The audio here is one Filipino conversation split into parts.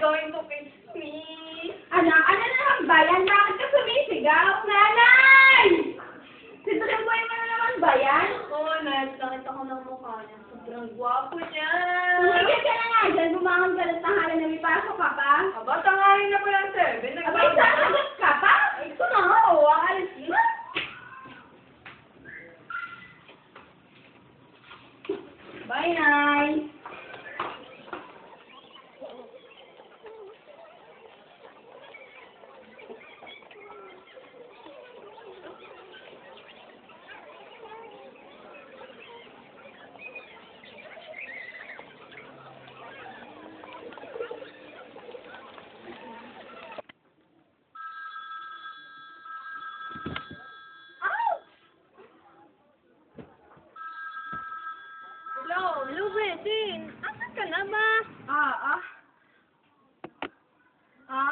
Going to kiss me. Ano na naman ba yan? Bakit ka sumisigaw? Nanay! Sitrimboy mo na naman ba yan? Oo, nakita ko ng mukha niya. Sobrang gwapo niya. Tumigil ka na nga dyan. Bumangon ka na tanghali na may pasok ka pa. Aba, tangahin na pala 7. Abay, saan ka pa? Ito na nga, o. Alis na. Bye, Nay. Hello, Betty. Asan ka na ba?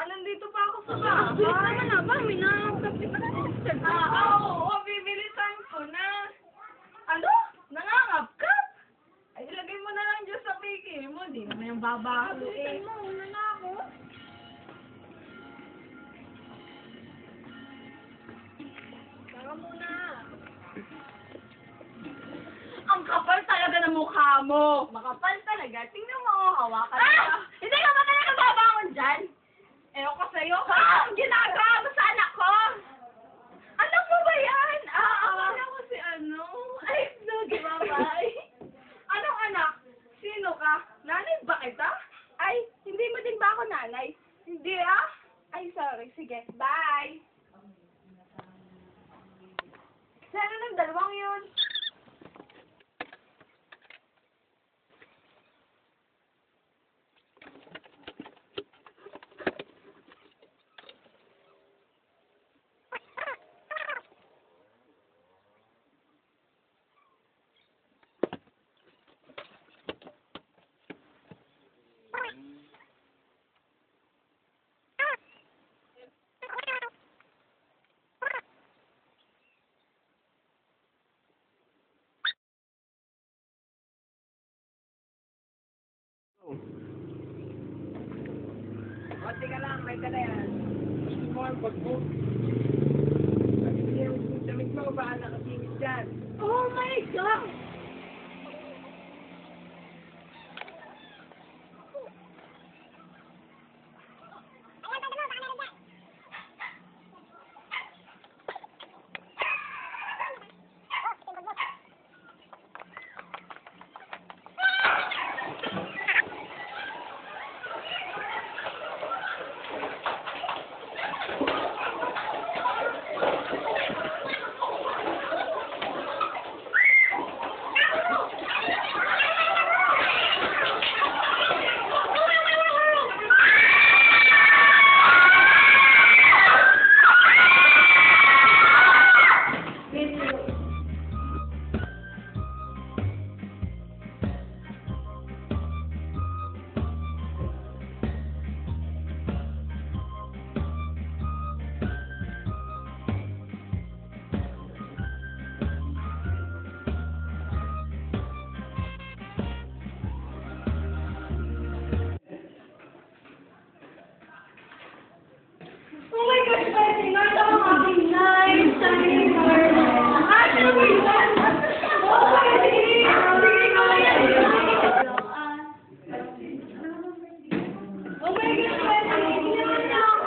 Nandito pa ako sa bahay. Bilis naman na ba? May nakakapit pa na. Oo, bibilisan ko na. Ano? Nangangapkap? Ay, ilagay mo na lang dyan sa piki mo. Di naman yung babahalo eh. Mo, una na ako. Tara muna. Ang kapal talaga ng mukha mo. Makapal talaga. Tingnan mo, hawakan ka. Hindi ka ba talaga babangon dyan? Ewan ko sa'yo. Ang ginagawa mo sa anak ko! Alam O, teka lang, may dala yan. Gusto mo ang pag-book? Sabi niya, yung damit mo, baka nakasingit dyan. Oh my God! Oh my gosh, Betty, not ako having nice time or actually, oh Betty, sige ko yan. Oh my gosh, Betty, hindi naman na ako.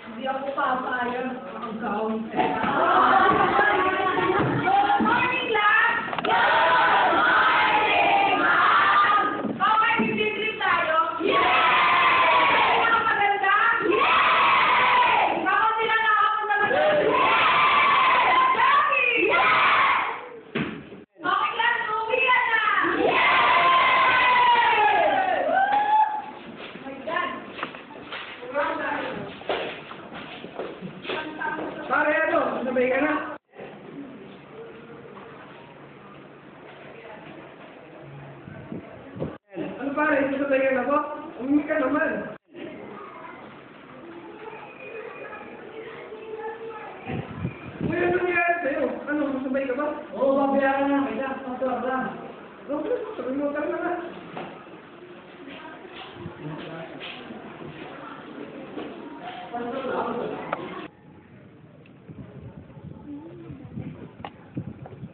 Hindi ako papayag. Ang gawin Pare, ano? Sabay ka na? Ano pare? Sabay ka na po? Umimi ka naman. Uy, ano nangyari sa'yo? Ano? Sabay ka ba? Oo, babayaran na. Kaya, pasok lang. Okay, sabi mo ka na nga.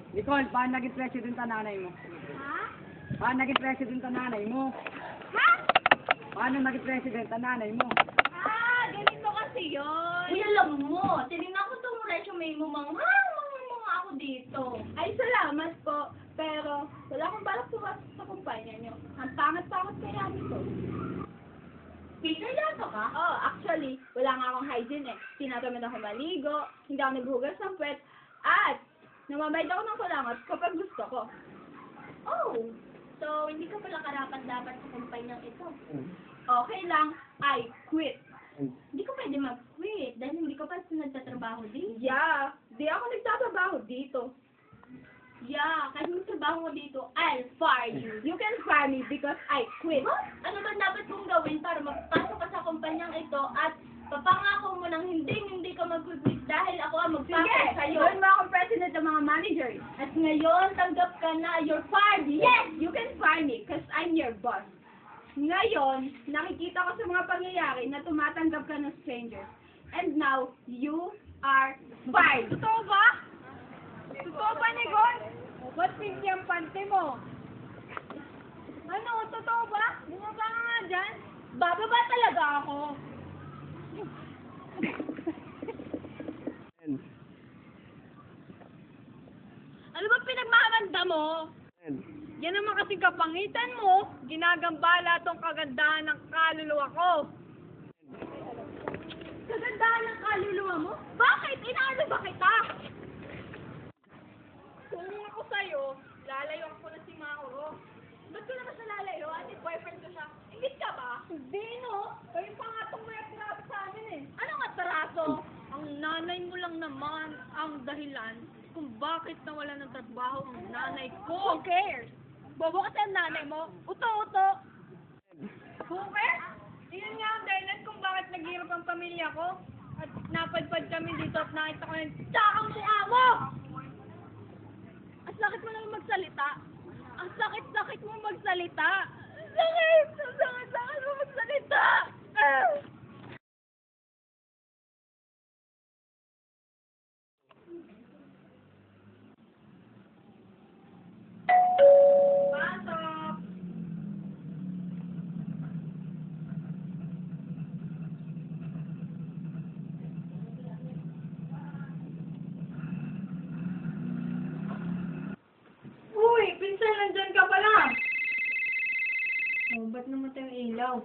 Nicole, paano naging president ang nanay mo? Ha? Paano naging president ang nanay mo? Ha? Paano naging president ang nanay mo? Ah, ganito kasi yun. Uy, alam mo, tinignan ko itong resume mo, mga ako dito. Ay, salamat po. Pero, wala akong balak pumasok sa kumpanya nyo. Ang pangat-pangat kaya nito. Peter Lato ka? Oh, actually, wala nga akong hygiene eh. Tinatamad ako maligo, hindi ako naghugas ng puwet, at namamayad ako ng kulangot kapag gusto ko. Oh, so hindi ka pala karapat-dapat sa kumpanyang ito. Okay lang, I quit. Hindi ko pwede mag-quit dahil hindi ko pa nagtatrabaho dito. Yeah, di ako nagtatrabaho dito. Yeah, kahit magtrabaho ko dito, I'll fire you. You can fire me because I quit. Huh? Ano ba dapat kong gawin para magpasok ka sa kumpanyang ito at papangako mo nang hindi ka mag-quit dahil ako ang magpasok sa'yo. Sige, mo akong president ng mga managers. At ngayon, tanggap ka na, you're fired. Yes, you can fire me because I'm your boss. Ngayon, nakikita ko sa mga pangyayari na tumatanggap ka ng strangers. And now, you are fired. Totoo ba? Totoo ba, Nicole? Ba't pink yung pante mo? Ano, totoo ba? Bumaba ka nga dyan. Bababa talaga ako. Ano ba pinagmamanda mo? Yan naman kasing kapangitan mo. Ginagambala tong kagandahan ng kaluluwa ko. Kagandahan ng kaluluwa mo? Bakit? Inaano ba kita? Kung ako sa'yo, lalayo ako na si Mauro. Ba't ko naman siya lalayo? Ate, boyfriend ko siya. Ingit ka ba? Hindi, no? Kayo pa nga itong may atraso sa amin eh. Anong atraso? Ang nanay mo lang naman ang dahilan kung bakit nawala ng trabaho ang nanay ko. Who cares? Bobo kasi ang nanay mo. Uto-uto. Who cares? Iyan nga ang dahilan kung bakit naghirap ang pamilya ko. At napadpad kami dito at nakita ko yung tsakang mukha mo! Ang sakit mo naman magsalita. Ang sakit-sakit mo magsalita. Ang sakit! Ang sakit-sakit mo magsalita! Pasok! Uy, pinsan, nandyan ka pala. Oh, ba't namatay ang ilaw?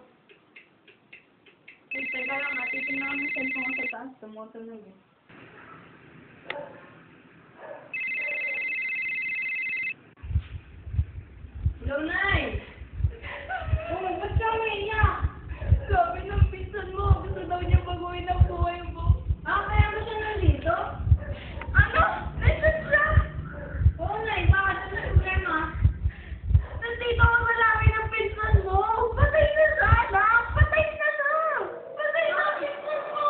Uy, teka lang, atitin na kami cellphone ko sa taas. Tumutunog eh. Hello, Nay! Oh, ba't ka umiiyak? Sabi ng pinsan mo, gusto daw niya baguhin ang buhay mo. Ah, kaya mo siya nandito? Ano? Nasaan siya? Oo, Nay, bakit? Ano yung problema? Nandito ako sa langit ng pinsan mo. Patay na sana! Patay na na! Patay na ang pinsan mo!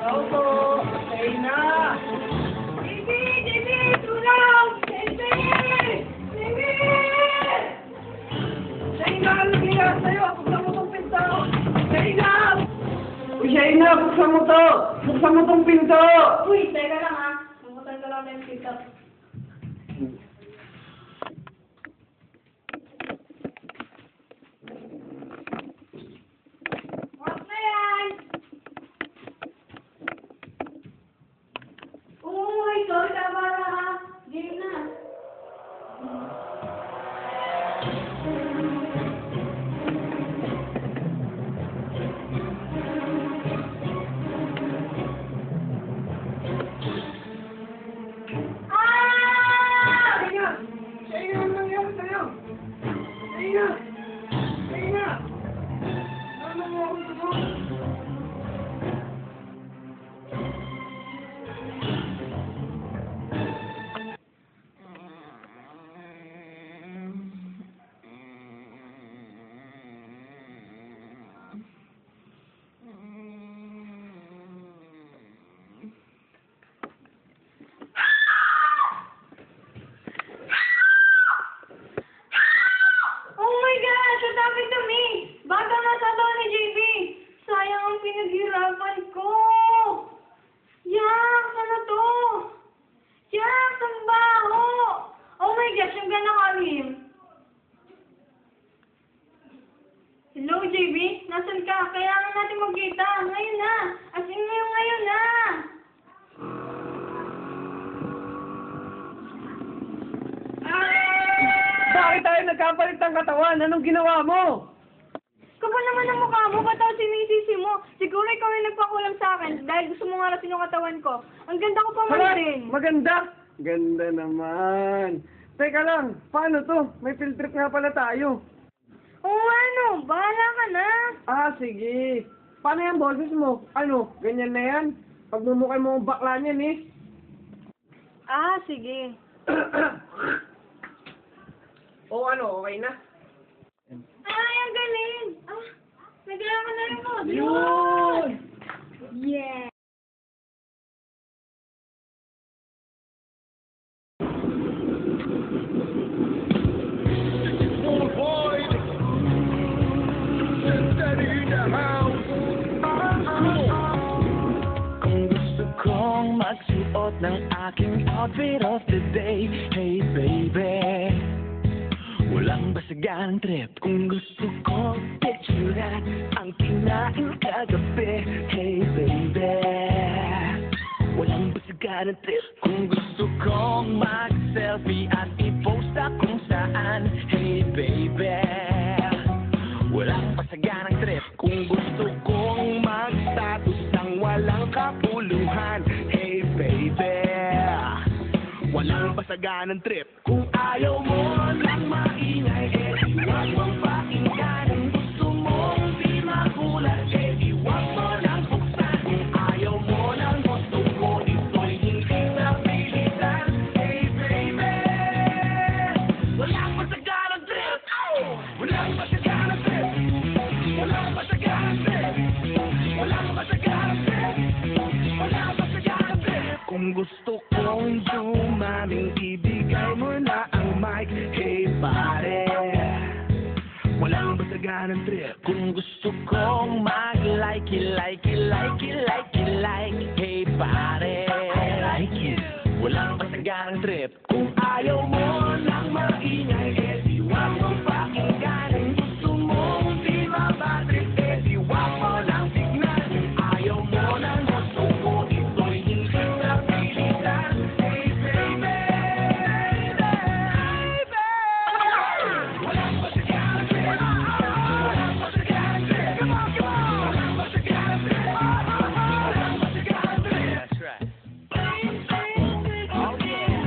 Auto! Ayun na! JB! JB! Tulong! JB! JB! Shayna! Ano nangyayari sa'yo? Buksan mo tong pinto! Shayna! Uy, Shayna! Buksan mo to! Buksan mo tong pinto! Uy, teka lang ha. Buksan ko lang yung pickup. Wag na yan! Uy, sorry ka ba na ha? Game na. Ah! Shayna! Shayna! Ano nangyayari sa'yo? Shayna! Shayna! Ano nangyayari sa'yo? Oh my God! What happened to me? Baga nga sa daw ni JB. Sayang ang pinaghirapan ko. Yak! Ano to? Yak! Ang baho! Oh my gosh! Ang gana kalim. Hello, JB? Nasaan ka? Kailangan natin magkita. Ngayon na! As in ngayon na! Bakit tayo nagkapalit ng katawan? Anong ginawa mo? Kapal naman ang mukha mo, ba't ako sinisisi mo? Siguro ikaw yung nagpakulam sa akin dahil gusto mo ngarasin yung katawan ko. Ang ganda ko pa man din. Maganda! Ganda naman! Teka lang, paano to? May field trip nga pala tayo. Oo ano, bahala ka na. Ah, sige. Paano yung boses mo? Ano, ganyan na yan? Pagmumukay mo ang bakla niyan eh. Ah, sige. O ano, okay na? Ay, ang galing. Ah, nagaya ka na rin mo. Yun! Yeah. Kung gusto kong magsuot ng aking outfit of the day, hey baby, Walang basagan trip kung gusto ko picturean ang kinain kagabi. Hey baby, walang basagan trip kung gusto kong mag-selfie at i-post kung saan. Hey baby, walang basagan trip kung gusto kong mag-status ng walang kapuluhan. Hey baby, walang basagan trip kung ayaw mo lang maingay. Eh, iwag mong pakinggan. Kung gusto mong di magulat, eh, iwag mo lang buksan. Kung ayaw mo lang gusto ko, ito'y hindi na pilitan. Hey baby, walang basagan trip. Walang basagan trip. Walang basagan trip. Walang basagan trip. Walang basagan trip. Kung gusto kong dumaming, ibigay mo na ang mic. Hey pare, walang basagan ng trip. Kung gusto kong mag-like, like, hey pare, I like it. Walang basagan ng trip. Kung ayaw mo lang maingay, eh di wag mong pakinggan. Kung gusto mong di mabatrip, eh di wag mo lang tignan. Ayaw mo lang gusto ko, ito'y hindi na pilitan. Hey baby, walang basagan ng trip. Walang basagan ng trip. Come on, come on. Walang basagan ng trip. Walang basagan ng trip. That's right. Oh yeah.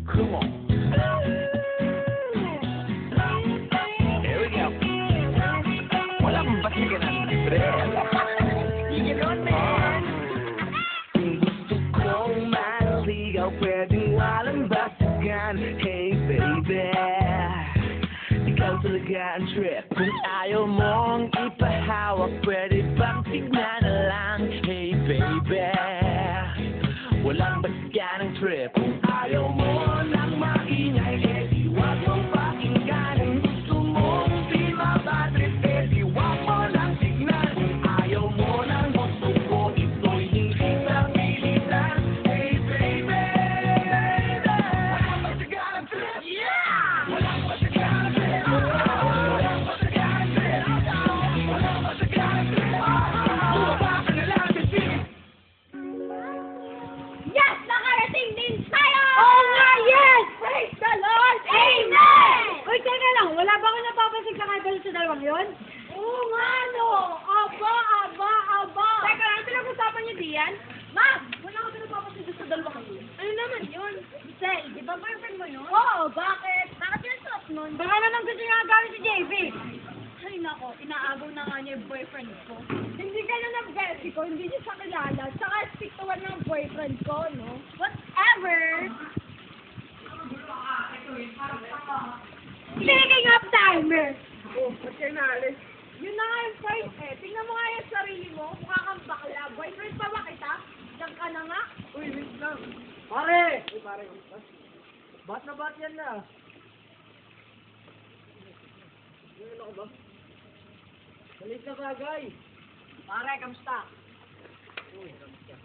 Come on. Here we go. Walang basagan ng trip. You know, man. Kung gusto kong maligaw, pwedeng walang basagan. Hey baby, ikaw talaga ang trip. Kung ayaw mong ipahawak, pwede bang tignan na lang. Hey baby, walang basagan ng trip. Kung ayaw mo nang maingay, eh di wag mong pakinggan. Kung gusto mong di mabatrip, eh di wag mo lang tignan. Kung ayaw mo nang gusto ko, ito'y hindi na pilitan. Hey baby, walang basagan ng trip. Yeah! Walang basagan ng trip. Walang basagan ng trip. Walang basagan ng trip. Bumaba ka na lang, baby. Yes! Nakarating din tayo! Oo nga, yes! Praise the Lord! Amen! Uy, teka lang, wala ba ako napapansin kakadalo sa dalawang yon? Oo nga, no! Aba! Teka lang, pinag-usapan niyo diyan? Ma'am, wala ka napapansin doon sa dalawang yun. Ano naman yun? Giselle, di ba boyfriend mo yun? Oo, bakit? Bakit yung suot nun? Baka naman gusto niya gamit si JV. Ay nako, inaagaw na nga niya yung boyfriend ko. Hindi ka na ng bestie ko, hindi niya siya kilala. Tsaka stick to one ng boyfriend ko, no? Whatever! Speaking of timer! Oh, ba't kayo naalis? Yun na nga yung point eh. Tingnan mo nga yung sarili mo. Mukha kang bakla. Boyfriend pa ba kita? Diyan ka na nga. Uy, wait lang. Pare! Uy, pare, bat na bat yan na. Ano ka ba? Malit na bagay. Pare, kamusta? Uy, kamusta?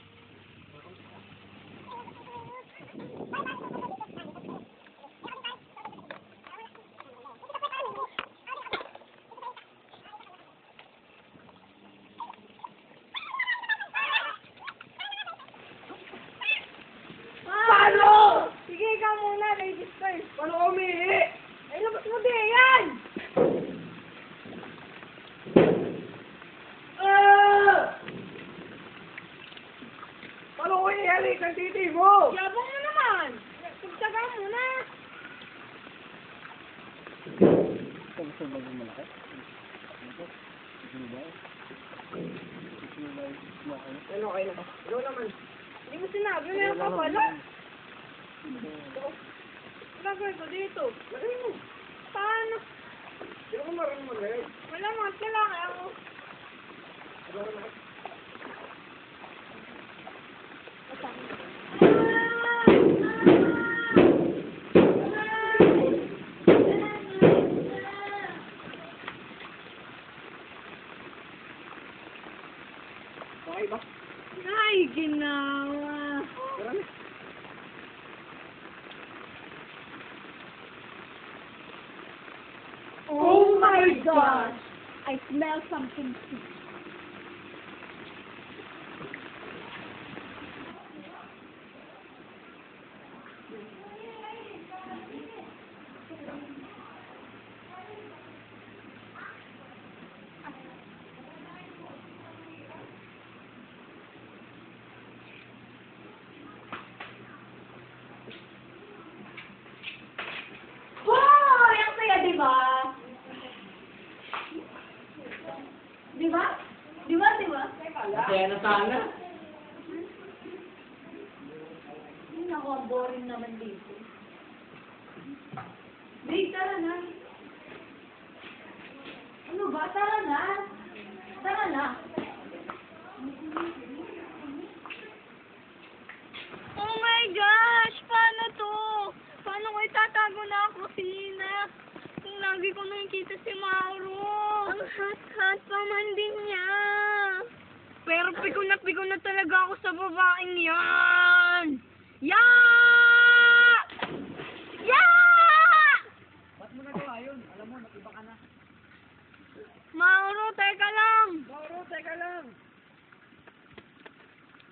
Paano? Sige, ikaw muna. Ladies first. Paano ka umihi? Ay, labas mo din yan! Paano ko ihalik ang titi mo? Yabang mo naman. Pagtaga muna. Ano kayo na? Ano naman? Hindi mo sinabi. Meron ka pala. Lagay ko dito. Lagay mo. Paano? Hindi ko marunong mag-lagay. Wala mga kailangan ako. Wala na. Okay ba? Ay, ginawa. Tara na. my gosh! I smell something sweet. Wow! Ang saya, di ba? Di ba? Di ba, di ba? Kaya na sana. Ay, naku, ang boring naman dito. Babe, tara na. Ano ba? Tara na. Tara na. Oh my gosh! Paano to? Paano ko itatago na ako sina? Kung lagi ko nakikita si Mauro. Ang hot-hot pa man din niya. Pero piko na talaga ako sa babaeng yan. Yeah! Yeah! Ba't mo nagawa yun? Alam mo, nag-iba ka na. Mauro, teka lang. Mauro, teka lang.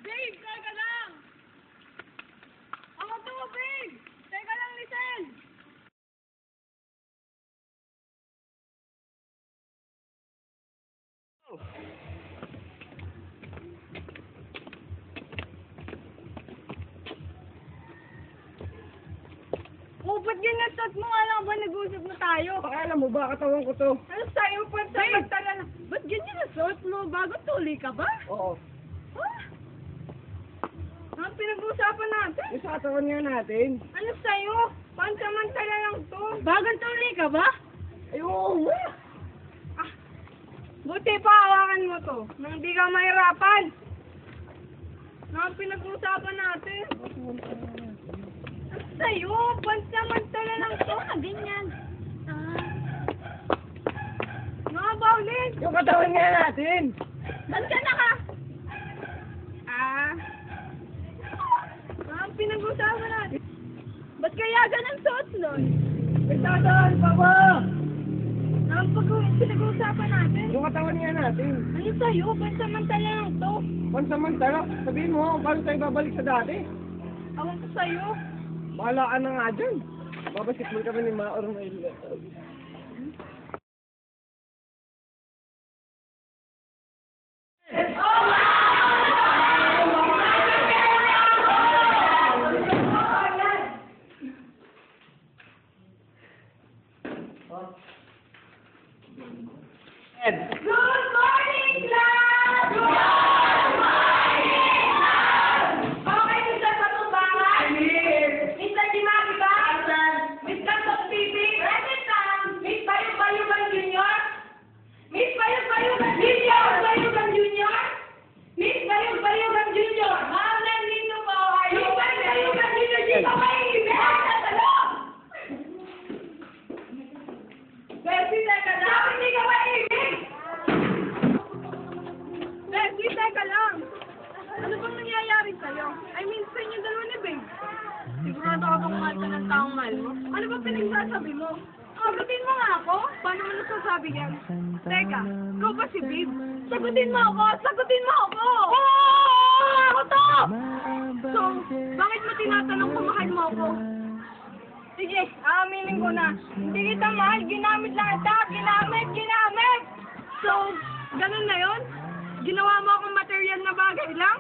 Babe, teka lang. Ako to, babe. Teka lang, Lisel. Oh, ba't ganyan suot mo? Alam ba nag-usap na tayo? Pakailan mo ba? Katawan ko to. Ano sa'yo pa sa magtala na? Ba't ganyan na suot mo? Bago tuli ka ba? Oo. Ha? Ang pinag-uusapan natin? Yung sa katawan nga natin. Ano sa'yo? Pansamantala lang to. Bagong tuli ka ba? Ay, oo nga. Ah, buti pa hawakan mo to. Nang di ka mahirapan. Ang pinag-uusapan natin. Ano sa'yo? Pansamantala lang to. Ganyan. Mga bawlin. Yung katawan nga natin. Saan ka na ka? Ang pinag-uusapan natin. Ba't kaya ganun suot nun? Nagtataan pa ba? Ang pinag-uusapan natin. Yung katawan nga natin. Ano sa'yo? Pansamantala lang to. Pansamantala, sabihin mo, paano tayo babalik sa dati? Awan ko sa'yo. Bahala ka na nga dyan. Babasikmol kami ni Mauro na Good morning, class! Good morning, class! Okay, Mr. Patubangan? Mr. Dimaki ba? Mr. Tokpipi? Miss Bayog-Bayogan Junior? Miss Bayog-Bayogan Junior? Bayugan Junior? Miss Bayog-Bayogan Junior? Ma'am, nandito po. Miss Bayog-Bayogan Junior, dito kayo ibigay sa talong! Bessie, teka lang. Sabi hindi ka maibig! Bessie, teka lang. Ano bang nangyayari sa'yo? I mean, sa inyo dalawa ni Babe. Sigurado ka bang mahal ka ng taong mahal mo? Ano ba pinagsasabi mo? Sagutin mo nga ako? Paano mo nasasabi yan? Teka, ikaw ba si Babe? Sagutin mo ako! Sagutin mo ako! Oo! Ako to! So, bakit mo tinatanong kung mahal mo ako? Sige, aaminin ko na. Hindi kita mahal, ginamit lang kita. Ginamit! So, ganun na yon? Ginawa mo akong material na bagay lang?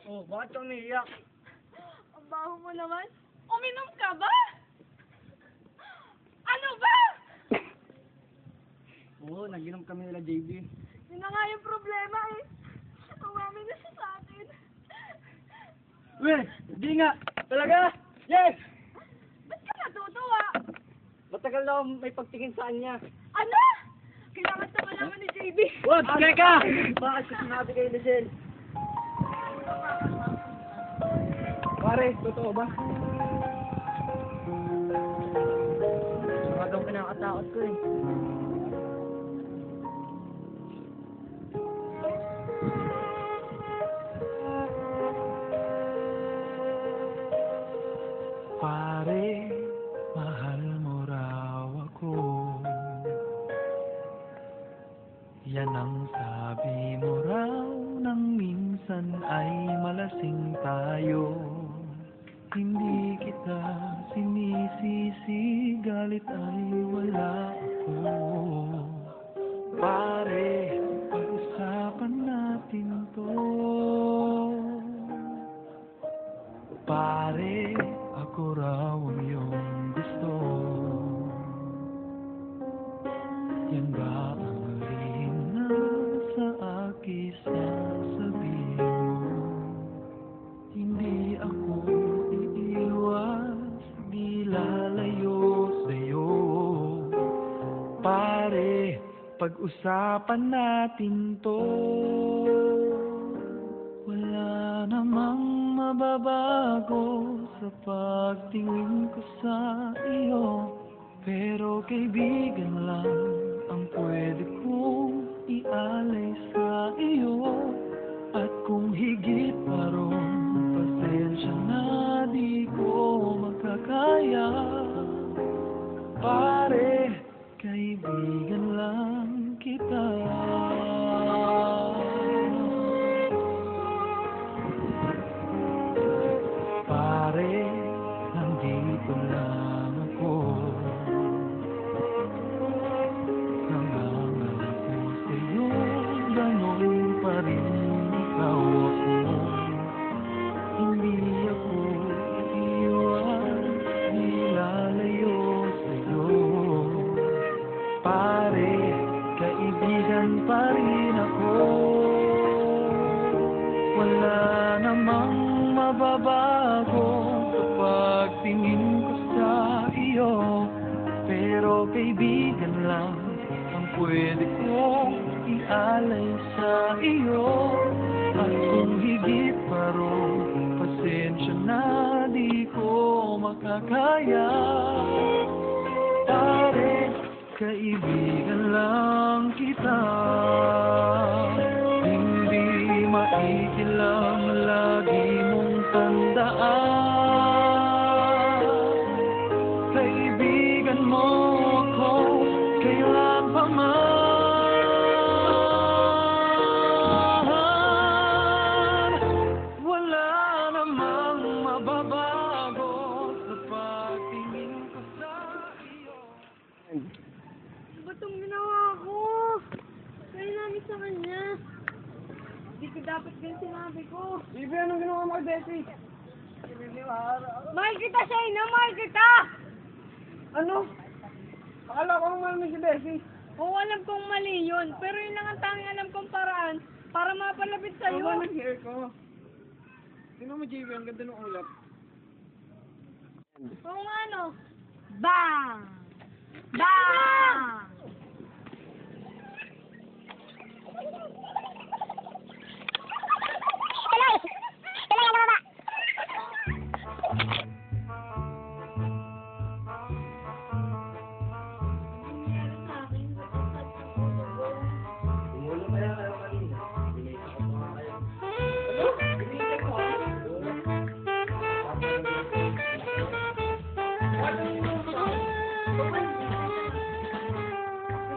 Oh, bakit ka umiiyak? Ang baho mo naman. Uminom ka ba? Ano ba? Oo, nag-inom kami nila JB. Yun na nga yung problema eh. Umami na siya sa akin. Weh, di nga. Talaga? Yes! Ba't ka natutuwa? Matagal na akong may pagtingin sa kanya. Ano? Kailangan sa malaman ni JB. Wag, teka! Bakit ko sinabi kay Lisel? Pare, totoo ba? Sumadong ka na kinakatakot ko eh. Pare, mahal mo raw ako. Yan ang sabi mo raw nang minsan ay malasing tayo. Hindi kita sinisisi, galit ay wala ako. Pare, pag-usapan natin to. Pare, ako raw ang iyong gusto. Yan ba ang lihim na sa akin sasabihin mo? Hindi ako iiwas, di lalayo sa'yo. Pare, pag-usapan natin to. Wala namang mababago sa pagtingin ko sa iyo. Pero kaibigan lang ang pwede kong ialay sa iyo. At kung higit pa ron, pasensya na di ko makakaya. Pare, kaibigan lang kita. Pare, nandito lang ako. Nangangarap ko sa'yo, ganon pa rin ikaw ako. Hindi ako iiwan, di lalayo sa'yo. Pare, kaibigan pa rin ako. Wala namang mababago sa pagtingin ko sa iyo. Pero kaibigan lang ang pwede kong ialay sa iyo. At kung higit pa ron, pasensya na di ko makakaya. Pare, kaibigan lang kita. Hindi maikilang lagi mong tandaan. Kaibigan mo ako, kailan pa man. Wala namang mababago sa pagtingin ko sa iyo. Ba't itong ginawa ko? Kaya namin sa kanya. Hindi ko dapat ganyan sinabi ko. Bibi, anong ginawa mo kay Bessie? Mahal kita, Shayna! Mahal kita! Ano? Akala ko mahal mo si Bessie. Oo, alam kong mali yun. Pero yun lang ang tanging alam kong paraan para mapalapit sa'yo. Ano ba ng hair ko? Sino mo, JB? Ang ganda ng ulap. Oo nga, ano? Bang! Bang!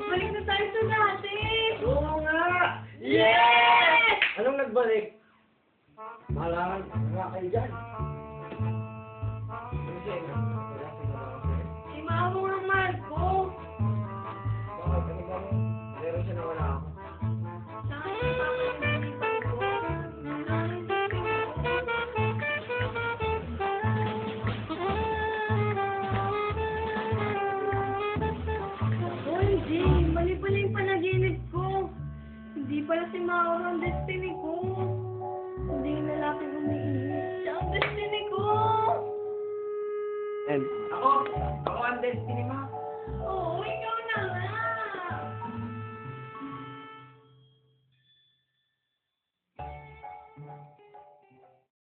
Balik na tayo sa dati! Oo nga! Yes! Anong nagbalik? Malangan nga kayo dyan. Ano siya yun? Wala sa mga Si Mamo ang mahal ko. bakit? Ano ba? Meron siya na wala ako. Sa akin, papalimutin ko. Sa akin, Hoy, Jay, mali pala yung panaginip ko. Hindi pala si Mao ang destiny ko. Hindi yung lalaki umiinis. Siya ang destiny ko. And ako ang destiny mo. Oo, ikaw na nga.